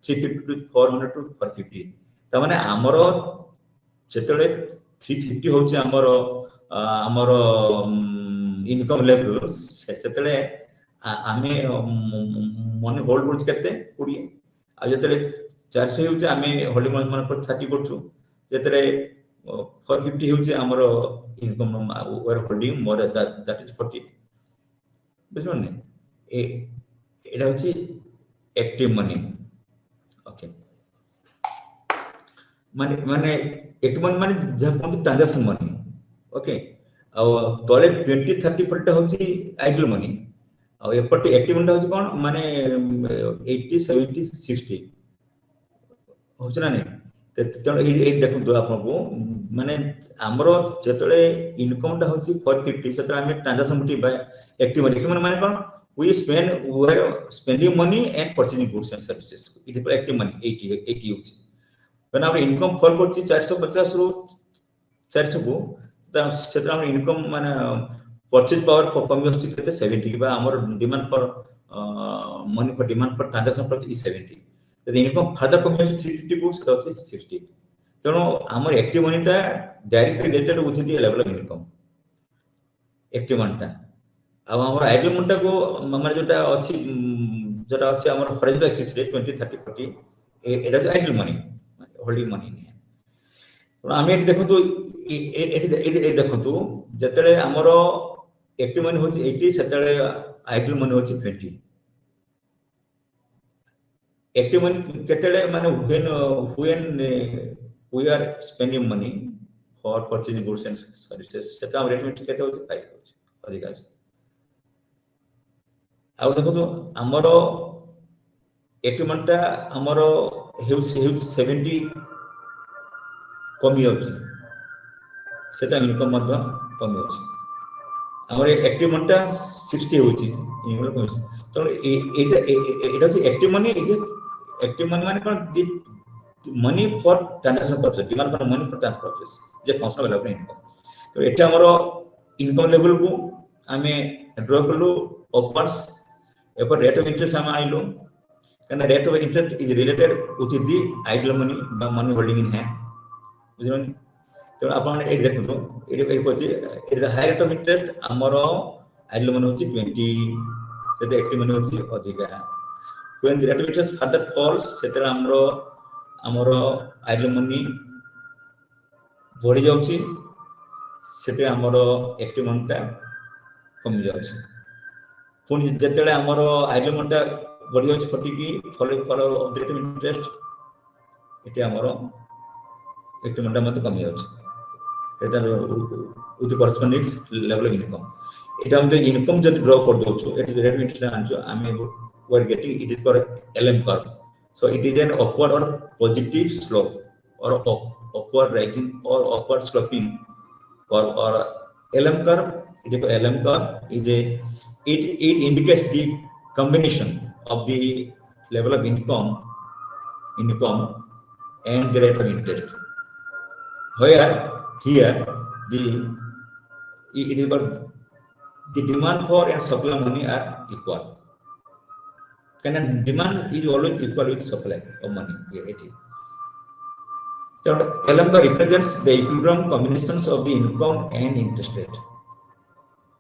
350 टू 400 टू 450 त माने हमर जेतले 350 होछि हमर इनकम लेवल सेतले आमे मनी होल्ड करछ केते 20 आ जेतले 400 होछि आमे होल्डिंग मनी पर 30 करछु जेतले 450 होछि हमर income over holding more that is 40 बुझोने एटा होछि एक्टिव मनी ओके माने एक्टिव मनी माने जब ट्रांजैक्शन मनी ओके आ तले 20 30 40 होछि आइडल मनी आ एपटे एक्टिव मनी होछि कोन माने 80 70 60 होछि ना नै तेतन ए देखंतु आपनको माने हमरो जेतले इनकम टा होछि 450 सेतरा हम transaction money by active money माने कोन we are spending money and purchasing goods and services. It is active money 80 होची. When our income fall करची 450 ରୁ 400 को सेटा हम इनकम माने परचेज पावर कमी होची केते 70 बा हमर demand for money for demand for transaction for is 70. The income further कमी होची 350 को सेटा होची 60. तेनो हमर एक्टिव मनी टा directly related with the level of income. Active money टा अब हमर आइडियल मनी टा को माने जोटा अछि हमर हॉरिजॉन्टल एक्सिस रे 20 30 40 एटा आइडियल मनी होल्डिंग मनी. आम ये देखो देखो जिते आमर एक्टिव मनी हूँ 80 से आइडियल मनी हूँ 20. एक्टिव मनी केते माने when we are spending money for purchasing goods and services सेटा हम रेट में केते होची 5 होची अधिक अछि. आ देखो आमर एक्टिव मनी टा आमर हेउ 70 कमी होची सेटा इनकम मध्य कमी होची. हमर एक्टिव मनी टा 60 होची इनकम कमी होची. तो एटा जो active money is active money माने कोन money for transaction purpose demand for money for transfer purpose जे फंक्शनल लेवल इनकम. तो एटा हमर इनकम लेवल को हमें ड्रॉ करलो अपवर्ड्स एपर रेट ऑफ इंटरेस्ट हम आइलो कारण rate of interest is related with the ideal money बा मनी होल्डिंग इन हैंड बुझिरनी. तो आपण ए देखो ए कोची ए हाई रेट ऑफ इंटरेस्ट हमर आइडियल मनी होची 20 से द एक्टिव मनी होची अधिका. when the rate of interest further falls सेतरा हमर आइडियल मनी बढ़ी जाउची सेते हमर एक्टिव मनी टा कमी जाउची. पुनी जेतेले हमर आइडियल मनी टा बढ़ी जाउची 40 की follow of the rate of interest एते हमर एक्टिव मनी टा मत कमी जाउची. एटा with the corresponding level of income. एटा हम इनकम जब ड्रॉ कर दोचो at the rate of interest आनचो आमे we are getting it is called LM curve. So it is an upward or positive slope or upward rising or upward sloping curve or LM curve. It is LM curve is a it indicates the combination of the level of income and the rate of interest. Where here it is called the demand for and supply money are equal. Can demand is always equal with supply of money. It is. So LM represents the equilibrium combinations of the income and interest rate,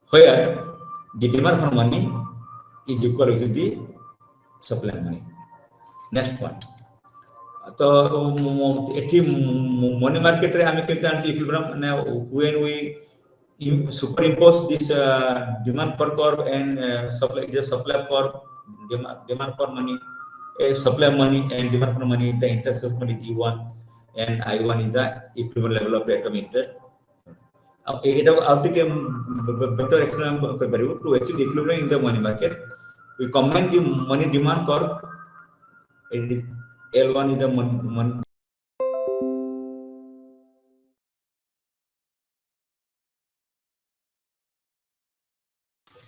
where the demand for money is equal with the supply of money. Next point. तो एठी money market रे आमे केते aunty equilibrium when we superimpose this demand per curve and supply for demand for money, supply money and demand for money, the interest of money E1 and I1 is the equivalent level of rate of interest. It out better explain to achieve equilibrium in the money market. We combine the money demand curve. L1 is the money.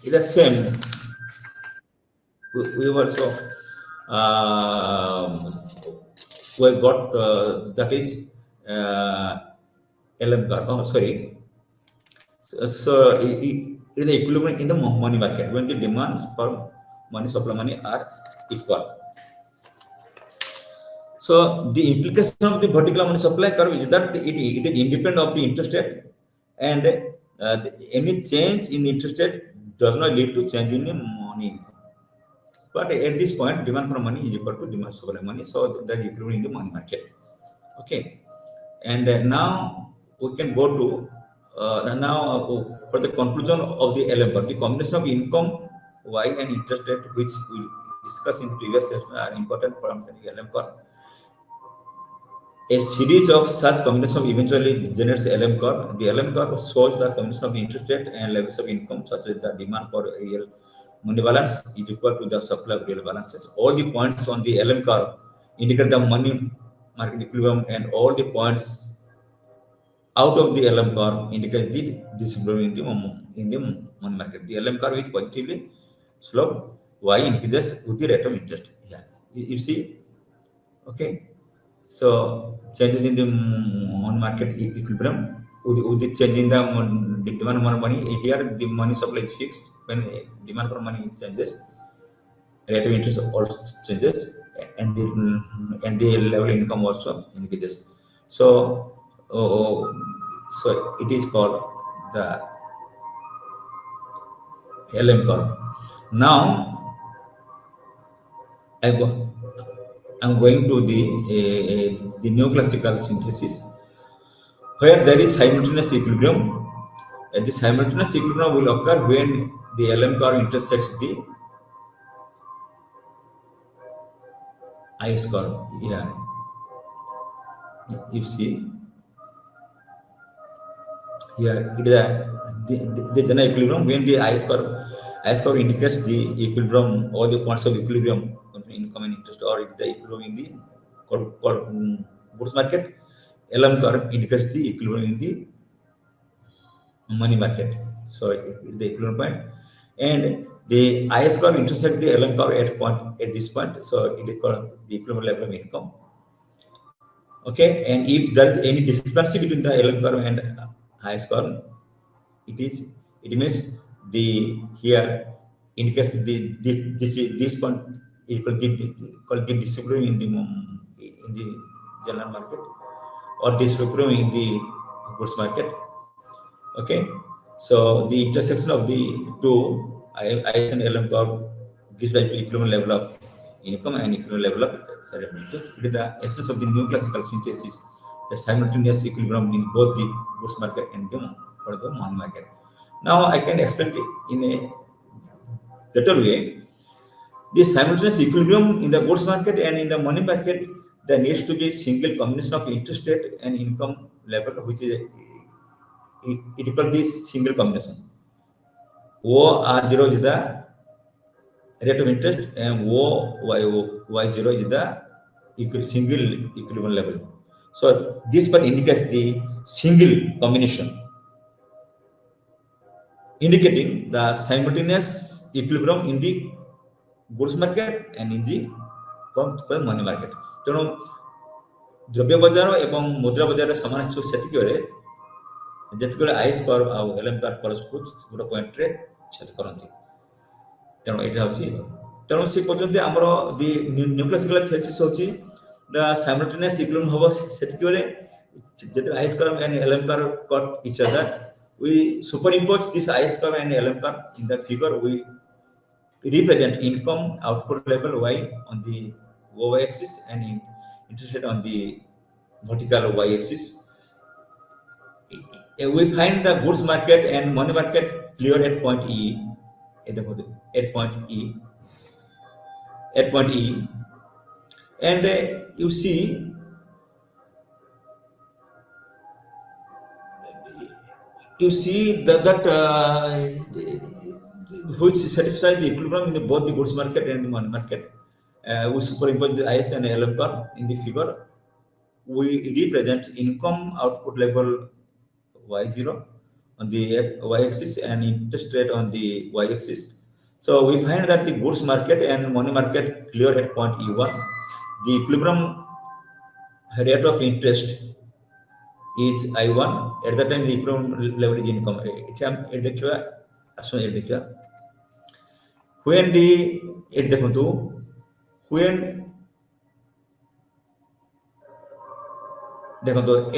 It's the same. We also we got that is LM curve. Oh, sorry. So it is equilibrium in the money market when the demands for money supply money are equal. So the implication of the vertical money supply curve is that it is independent of the interest rate, and any change in interest rate does not lead to change in the money income. But at this point, demand for money is equal to demand supply money, so that equilibrium in the money market. Okay, and now we can go to for the conclusion of the LM curve. The combination of income Y and interest rate, which we discussed in the previous session, are important for the LM curve. A series of such combination eventually generates LM curve. The LM curve shows the combination of the interest rate and levels of income, such as the demand for real money balance is equal to the supply of real balances. All the points on the LM curve indicate the money market equilibrium, and all the points out of the LM curve indicate the disequilibrium in the money market. The LM curve is positively slope y increases with the rate of interest. Yeah, you see, okay. So changes in the money market equilibrium with the change in the the demand for money. Here the money supply is fixed. When demand for money changes, rate of interest also changes, and the level income also increases. So so it is called the LM curve. Now I go, I'm going to the neoclassical synthesis, where there is simultaneous equilibrium. The simultaneous equilibrium will occur when the LM curve intersects the I curve. Here you see, here it is the general equilibrium when the ice curve indicates the equilibrium or the points of equilibrium in common interest, or it is the equilibrium in the goods market. LM curve indicates the equilibrium in the money market. So it is the equilibrium point, and the IS curve intersect the LM curve at this point. So it is called the equilibrium level of income. Okay, and if there is any discrepancy between the LM curve and IS curve, it is it means the here indicates this point equal called the disequilibrium in the general market, or disequilibrium in the goods market. Okay, so the intersection of the two IS and LM curve gives rise to equilibrium level of income and equilibrium level of revenue. It is the essence of the neoclassical synthesis, the simultaneous equilibrium in both the goods market and the for the money market. Now I can explain it in a better way. The simultaneous equilibrium in the goods market and in the money market, there needs to be single combination of interest rate and income level, which is it equal to single combination. OR0 is the rate of interest, and OY0 is the single equilibrium level. So this part indicates the single combination, indicating the simultaneous equilibrium in the goods market and in the money market. ତେଣୁ ଦ୍ରବ୍ୟ ବଜାର ଏବଂ ମୁଦ୍ରା ବଜାରରେ ସମାନ ଆସିବ ସେତିକି ବେଳେ ଯେତେବେଳେ ଆଇସ୍ କର୍ଭ ଆଉ ଏଲ୍ଏମ୍ କର୍ଭ ପରସ୍ପରକୁ ଗୋଟେ ପଏଣ୍ଟରେ ଛେଦ କରନ୍ତି। ତେଣୁ ଏଇଟା ହେଉଛି, ତେଣୁ ସେ କହୁଛନ୍ତି ଆମର ଦି ନ୍ୟୁକ୍ଲିୟସିକାଲ ଥେସିସ୍ ହେଉଛି ଦ ସାଇମଲ୍ଟେନିୟସ୍ ଇକ୍ୱିଲିବ୍ରିୟମ୍ ହେବ ସେତିକି ବେଳେ ଯେତେବେଳେ ice curve and LM curve cut each other, we superimpose this ice curve and LM curve in the figure. We represent income output level y on the y axis and interest rate on the vertical y axis. We find the goods market and money market clear at point E, at point E, and you see that which satisfy the equilibrium in both the goods market and the money market. We superimpose the IS and LM curve in the figure. We represent income output level y0 on the y-axis and interest rate on the y-axis. So we find that the goods market and money market clear at point E1. The equilibrium rate of interest is I1. At that time, the equilibrium level is income. When the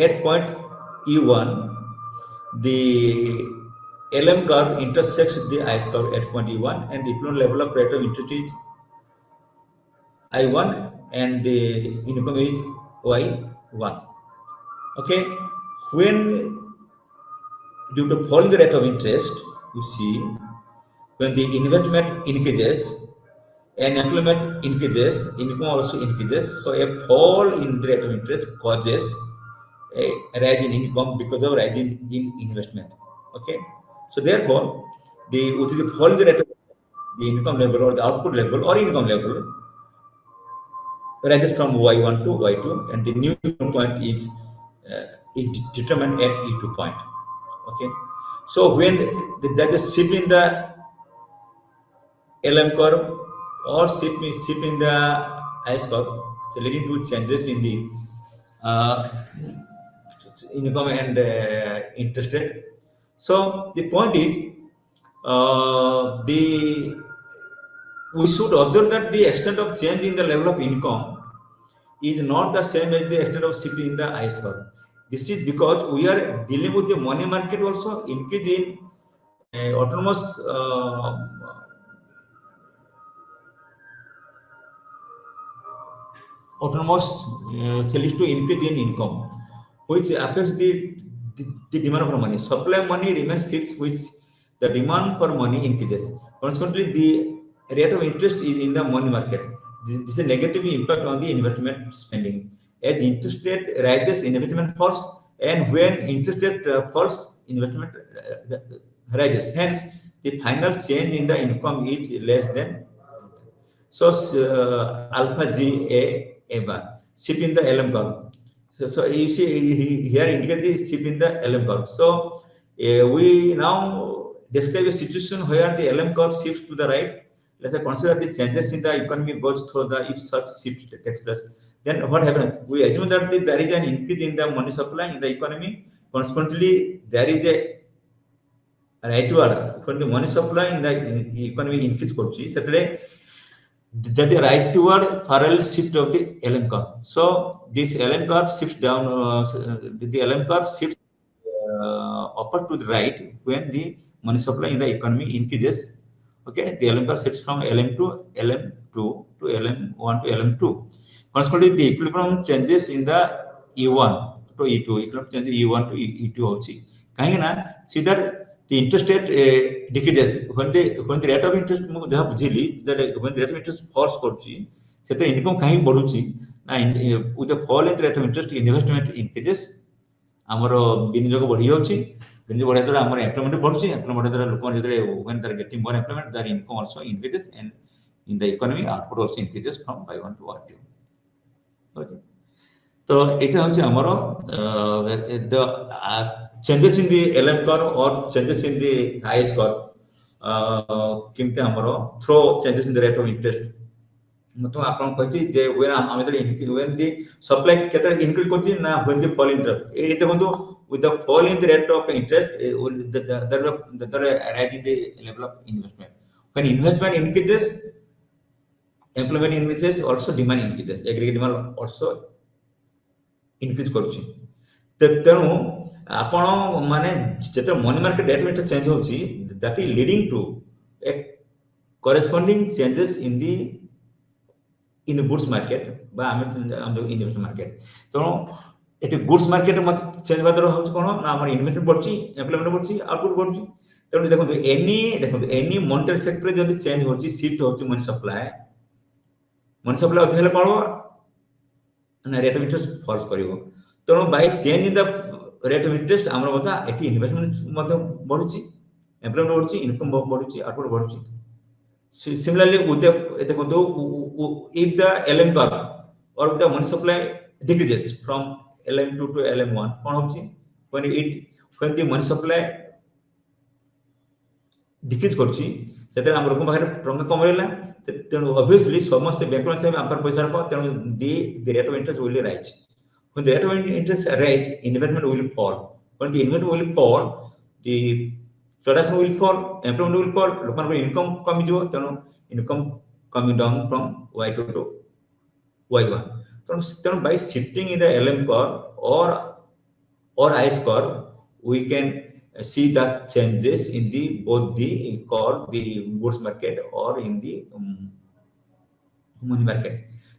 at point E1, the LM curve intersects the IS curve at point E1, and the equilibrium level of rate of interest is I1 and the income is Y1. Okay, when due to falling the rate of interest, you see when the investment increases and employment increases, income also increases. So a fall in the rate of interest causes a rise in income because of rise in investment. Okay, so therefore with the fall in the rate of the income level or the output level or income level rises from Y1 to Y2, and the new point is determined at E2 point. Okay, so when there is a shift in the LM curve or shift in the IS curve, so leading to changes in the uh, income and interest rate. So the point is, the we should observe that the extent of change in the level of income is not the same as the extent of shift in the IS curve. This is because we are dealing with the money market also increase in autonomous autonomous leads to increase in income, which affects the demand for money. Supply money remains fixed, which the demand for money increases. Consequently, the rate of interest is in the money market. This is a negative impact on the investment spending. As interest rate rises, investment falls, and when interest rate falls, investment rises. Hence, the final change in the income is less than. So alpha G A bar shift in the LM curve. So you see here indicate the shift in the LM curve. So we now describe a situation where the LM curve shifts to the right. Let's say consider the changes in the economy goes through the if such shift takes place. Then what happens? We assume that there is an increase in the money supply in the economy. Consequently, there is a rightward when the money supply in the economy increase କରୁଛି ସେଥିରେ that the right toward parallel shift of the LM curve. So this LM curve shifts down, the LM curve shifts upper to the right when the money supply in the economy increases. Okay, the LM curve shifts from LM to LM2 to LM1 to LM2. Consequently, the equilibrium changes in the E1 to E2. Equilibrium changes E1 to E2 also. କାହିଁକି ନା see that the interest rate decreases when the rate of interest ମୁଁ ଯାହା ବୁଝିଲି that when the rate of interest falls କରୁଛି ସେଥିରେ income କାହିଁକି ବଢୁଛି ନା with the fall in the rate of interest investment increases ଆମର ବିନିଯୋଗ ବଢି ଯାଉଛି ବିନିଯୋଗ ବଢିବା ଦ୍ୱାରା ଆମର employment ବଢୁଛି employment ଦ୍ୱାରା ଲୋକମାନେ ଯେତେବେଳେ when they are getting more employment their income also increases and in the economy output also increases from Y1 to Y2. Okay. So it is the changes in the LM curve or changes in the IS curve केमती हमरो throw changes in the rate of interest मतलब आपण कहछि जे when हम when the supply केते increase करछि ना when the fall in the ए देखंतु with the fall in the rate of interest the rise in the level of investment. When investment increases, employment increases, also demand increases, aggregate demand also increase କରୁଛି ତେଣୁ ଆପଣ ମାନେ ଯେତେ money market rate change ହେଉଛି that is leading to a corresponding changes in the goods market বা ଆମେ investment market ତେଣୁ ଏଠି ଗୁଡ୍ସ ମାର୍କେଟ ଚେଞ୍ଜ ହେବା ଦ୍ୱାରା ହେଉଛି କ'ଣ ନା ଆମର ଇନଭେଷ୍ଟମେଣ୍ଟ ବଢୁଛି ଏମ୍ପ୍ଲୟମେଣ୍ଟ ବଢୁଛି ଆଉଟପୁଟ ବଢୁଛି ତେଣୁ ଦେଖନ୍ତୁ ଏନି ମନିଟାରୀ ସେକ୍ଟରରେ ଯଦି ଚେଞ୍ଜ ହେଉଛି ସିଫ୍ଟ ହେଉଛି ମନି ସପ୍ଲାଏ ଅଧିକ ହେଲେ କ'ଣ ହେବ ନା ରେଟ୍ ଅଫ ଇଣ୍ଟରେଷ୍ଟ ଫଲ୍ସ କରିବ ତେଣୁ Bai change in the rate of interest ଆମର ମଧ୍ୟ ଏଠି ଇନଭେଷ୍ଟମେଣ୍ଟ ମଧ୍ୟ ବଢୁଛି ଏମ୍ପ୍ଲୟମେଣ୍ଟ ବଢୁଛି ଇନକମ୍ ବଢୁଛି ଆଉଟପୁଟ ବଢୁଛି similarly with the if the LM curve or the money supply decreases from LM2 to LM1 କ'ଣ ହେଉଛି when the money supply decrease କରୁଛି ସେଥିରେ ଆମ ଲୋକଙ୍କ ପାଖରେ ଟଙ୍କା କମ ରହିଲା ତେଣୁ obviously ସମସ୍ତେ ବ୍ୟାଙ୍କରୁ ଚାହିଁବେ ଆମ ପାଖରେ ପଇସା ରଖ ତେଣୁ the rate of interest will rise. When the rate of interest rise, investment will fall. When the investment will fall, the production will fall, employment will fall, ଲୋକଙ୍କର income କମିଯିବ ତେଣୁ income coming down from Y2 to Y1. ତେଣୁ by shifting in the LM curve or IS curve, we can see that changes in the both the curve, the goods market or in the money market.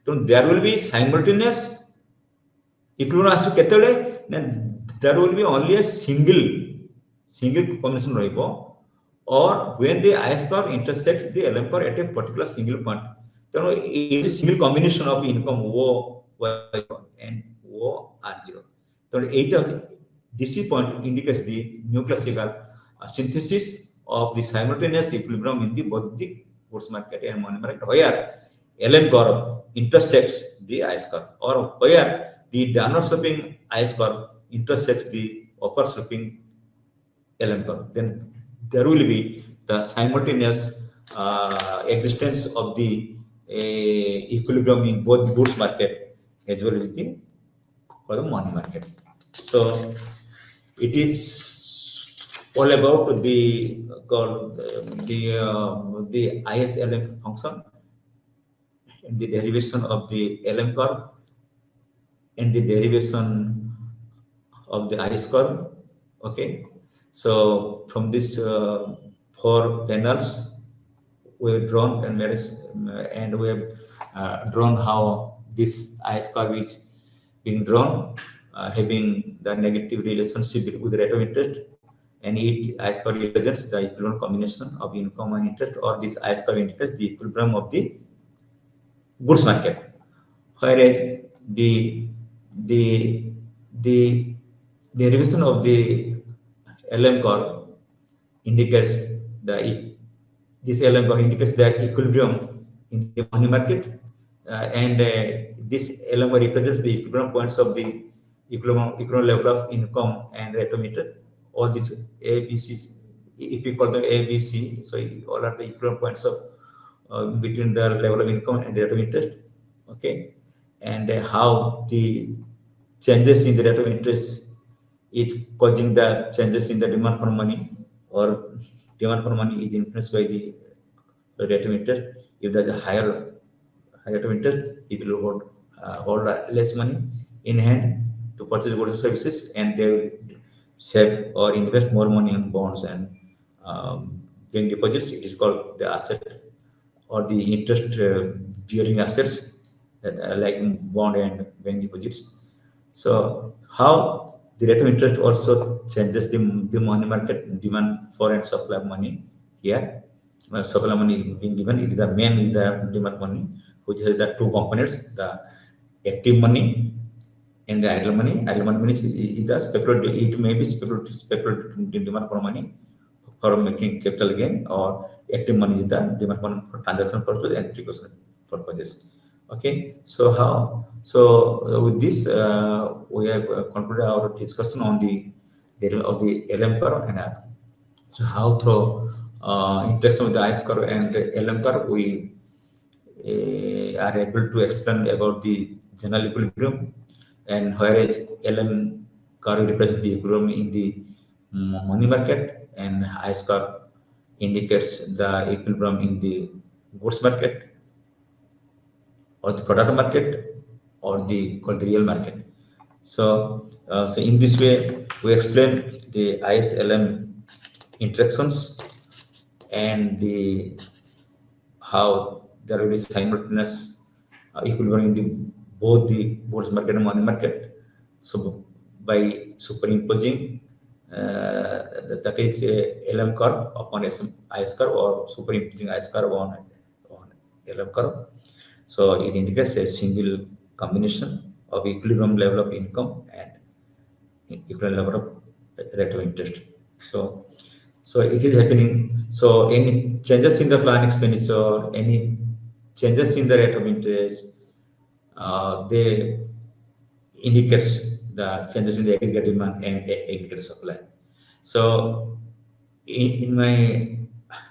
So there will be simultaneous equilibrium as to କେତେବେଳେ there will be only a single combination ରହିବ or when the IS curve intersects the LM curve at a particular single point. ତେଣୁ it is single combination of income O1 and OR0. ତେଣୁ ଏଇଟା this point indicates the neoclassical synthesis of the simultaneous equilibrium in the both the goods market and money market where LM curve intersects the IS curve or where the downward sloping IS curve intersects the upper sloping LM curve. Then there will be the simultaneous existence of the equilibrium in both the goods market as well as the for the money market. So it is all about the called the ISLM function and the derivation of the LM curve and the derivation of the I curve. Okay, so from this four panels we have drawn and we have drawn how this I curve is being drawn, having the negative relationship with the rate of interest, and it I curve represents the equivalent combination of income and interest, or this I curve indicates the equilibrium of the goods market, whereas the the the derivation of the LM curve indicates this LM curve indicates the equilibrium in the money market, and this LM curve represents the equilibrium points of the equilibrium level of income and rate of interest. All these A, B, C, if we call them A, B, C, so all are the equilibrium points of between the level of income and the rate of interest. Okay, and how the changes in the rate of interest is causing the changes in the demand for money, or demand for money is influenced by the rate of interest. If there's a higher rate of interest, it will hold less money in hand to purchase goods and services, and they will save or invest more money on bonds and gain deposits. It is called the asset or the interest bearing assets that are like bond and bank deposits. So how the rate of interest also changes the money market demand for and supply of money here. Supply money being given, it is the main is the demand money, which has the two components: the active money and the idle money. Idle money means it does speculative. It may be speculative demand for money for making capital gain, or active money is the demand money for transaction purposes and precaution purposes. Okay, so with this we have concluded our discussion on the data of the LM curve, and so how through interest of the ice curve and the LM curve we are able to explain about the general equilibrium, and whereas LM curve represents the equilibrium in the money market, and ice curve indicates the equilibrium in the goods market, or the product market, or the called the real market. So in this way we explain the ISLM interactions, and the how there will be simultaneous equilibrium in both the goods market and money market. So by superimposing that is LM curve upon IS curve, or superimposing IS curve on LM curve. So it indicates a single combination of equilibrium level of income and equilibrium level of rate of interest. So it is happening. So any changes in the plan expenditure, any changes in the rate of interest, they indicates the changes in the aggregate demand and aggregate supply. So in my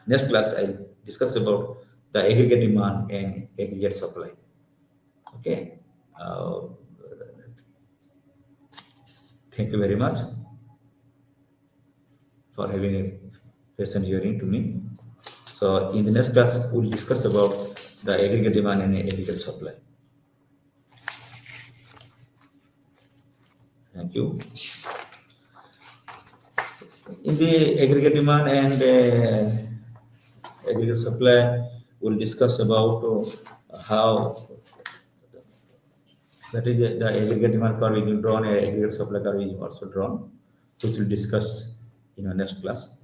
next class, I'll discuss about the aggregate demand and aggregate supply. Okay. Thank you very much for having a patient hearing to me. So in the next class, we'll discuss about the aggregate demand and aggregate supply. Thank you. In the aggregate demand and aggregate supply, we'll discuss about how that is the aggregate demand curve is drawn, and aggregate supply curve is also drawn, which we'll discuss in our next class.